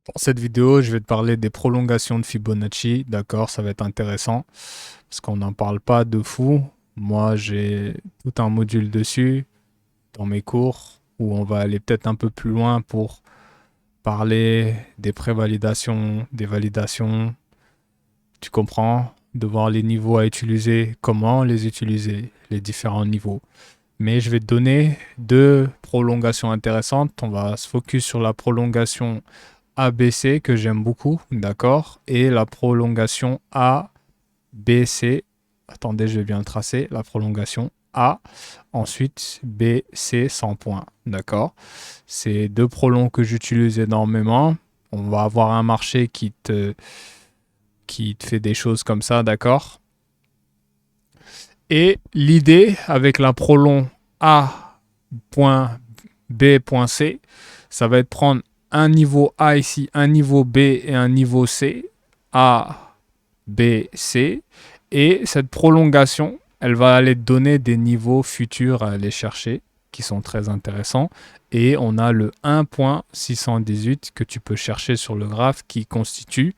Dans cette vidéo, je vais te parler des prolongations de Fibonacci. D'accord, ça va être intéressant parce qu'on n'en parle pas de fou. Moi, j'ai tout un module dessus dans mes cours où on va aller peut-être un peu plus loin pour parler des prévalidations, des validations. Tu comprends? De voir les niveaux à utiliser, comment les utiliser, les différents niveaux. Mais je vais te donner deux prolongations intéressantes. On va se focus sur la prolongation ABC que j'aime beaucoup, d'accord? Et la prolongation ABC. Attendez, je vais bien le tracer. La prolongation A. Ensuite, BC 100 points, d'accord? C'est deux prolongs que j'utilise énormément. On va avoir un marché qui te fait des choses comme ça, d'accord? Et l'idée avec la prolong A.B.C, ça va être prendre un niveau A ici, un niveau B et un niveau C, A, B, C, et cette prolongation, elle va aller te donner des niveaux futurs à aller chercher, qui sont très intéressants, et on a le 1.618 que tu peux chercher sur le graphe qui constitue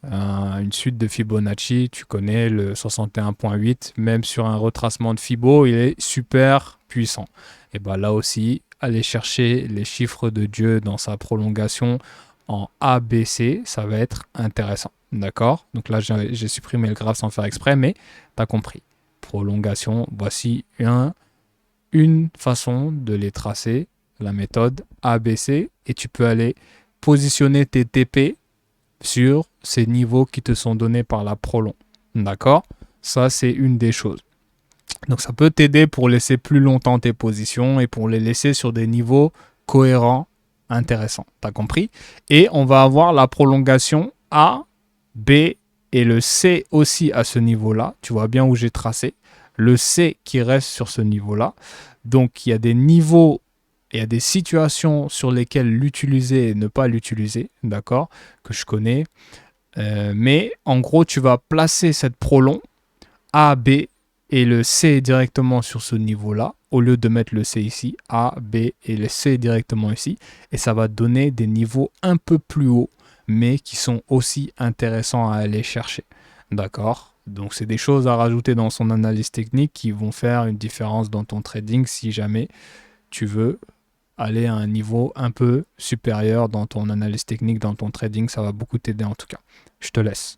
une suite de Fibonacci, tu connais le 61.8, même sur un retracement de Fibo, il est super puissant. Et bien là aussi, aller chercher les chiffres de Dieu dans sa prolongation en ABC, ça va être intéressant. D'accord? Donc là, j'ai supprimé le graphe sans faire exprès, mais tu as compris. Prolongation, voici une façon de les tracer, la méthode ABC, et tu peux aller positionner tes TP sur ces niveaux qui te sont donnés par la prolong. D'accord? Ça, c'est une des choses. Donc, ça peut t'aider pour laisser plus longtemps tes positions et pour les laisser sur des niveaux cohérents, intéressants. T'as compris? Et on va avoir la prolongation A, B et le C aussi à ce niveau-là. Tu vois bien où j'ai tracé. Le C qui reste sur ce niveau-là. Donc, il y a des niveaux, il y a des situations sur lesquelles l'utiliser et ne pas l'utiliser, d'accord, que je connais. Mais en gros, tu vas placer cette prolong A, B et le C directement sur ce niveau-là, au lieu de mettre le C ici, A, B et le C directement ici. Et ça va donner des niveaux un peu plus hauts, mais qui sont aussi intéressants à aller chercher. D'accord? Donc, c'est des choses à rajouter dans son analyse technique qui vont faire une différence dans ton trading si jamais tu veux aller à un niveau un peu supérieur dans ton analyse technique, dans ton trading. Ça va beaucoup t'aider en tout cas. Je te laisse.